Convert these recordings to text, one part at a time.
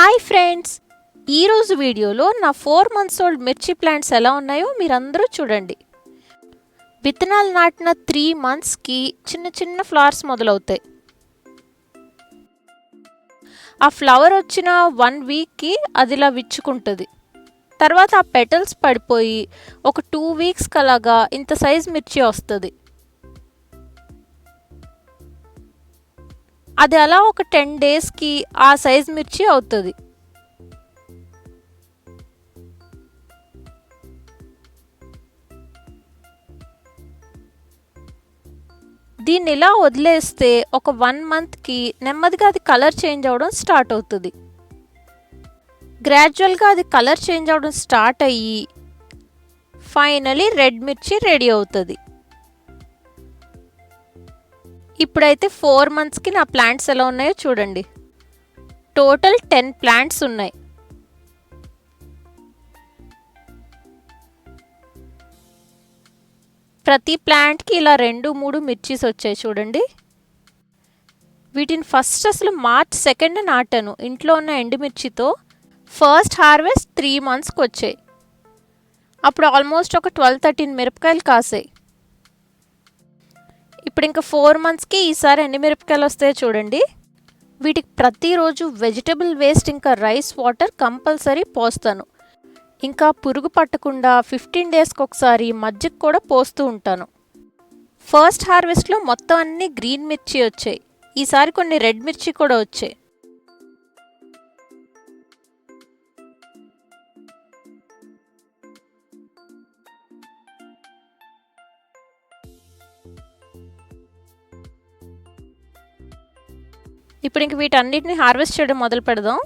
Hi friends, ఈరోజు వీడియోలో నా 4 months ఓల్డ్ మిర్చి ప్లాంట్స్ ఎలా ఉన్నాయో మీరందరూ చూడండి. విత్తనాలు నాటిన 3 monthsకి చిన్న చిన్న ఫ్లవర్స్ మొదలవుతాయి. ఆ ఫ్లవర్ వచ్చిన 1 weekకి అది ఇలా విచ్చుకుంటుంది. తర్వాత ఆ పెటల్స్ పడిపోయి ఒక 2 weeks అలాగా ఇంత సైజ్ మిర్చి వస్తుంది. అది అలా ఒక 10 daysకి ఆ సైజ్ మిర్చి అవుతుంది. దీన్ని ఇలా వదిలేస్తే ఒక 1 monthకి నెమ్మదిగా అది కలర్ చేంజ్ అవ్వడం స్టార్ట్ అవుతుంది. గ్రాడ్యువల్గా అది కలర్ చేంజ్ అవ్వడం స్టార్ట్ అయ్యి ఫైనలీ రెడ్ మిర్చి రెడీ అవుతుంది. ఇప్పుడైతే 4 monthsకి నా ప్లాంట్స్ ఎలా ఉన్నాయో చూడండి. టోటల్ 10 ప్లాంట్స్ ఉన్నాయి. ప్రతి ప్లాంట్కి ఇలా 2-3 మిర్చీస్ వచ్చాయి చూడండి. వీటిని ఫస్ట్ అసలు March 2nd నాటాను ఇంట్లో ఉన్న ఎండుమిర్చితో. ఫస్ట్ హార్వెస్ట్ 3 monthsకి వచ్చాయి. అప్పుడు ఆల్మోస్ట్ ఒక 12-13 మిరపకాయలు కాసాయి. ఇప్పుడు ఇంకా 4 monthsకి ఈసారి ఎన్ని మిరపకాయలు వస్తాయో చూడండి. వీటికి ప్రతిరోజు వెజిటబుల్ వేస్ట్ ఇంకా రైస్ వాటర్ కంపల్సరీ పోస్తాను. ఇంకా పురుగు పట్టకుండా 15 daysకి ఒకసారి మజ్జిగ కూడా పోస్తూ ఉంటాను. ఫస్ట్ హార్వెస్ట్లో మొత్తం అన్ని గ్రీన్ మిర్చి వచ్చాయి. ఈసారి కొన్ని రెడ్ మిర్చి కూడా వచ్చాయి. ఇప్పుడు ఇంక వీటన్నిటిని హార్వెస్ట్ చేయడం మొదలు పెడదాం.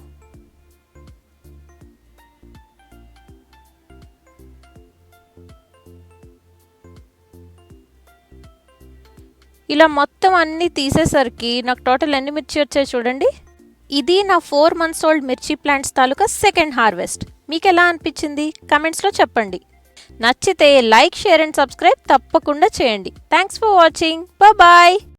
ఇలా మొత్తం అన్నీ తీసేసరికి నాకు టోటల్ ఎన్ని మిర్చి వచ్చాయి చూడండి. ఇది నా 4 months ఓల్డ్ మిర్చి ప్లాంట్స్ తాలూకా సెకండ్ హార్వెస్ట్. మీకు ఎలా అనిపించింది కమెంట్స్లో చెప్పండి. నచ్చితే లైక్, షేర్ అండ్ సబ్స్క్రైబ్ తప్పకుండా చేయండి. Thanks for watching. బాయ్.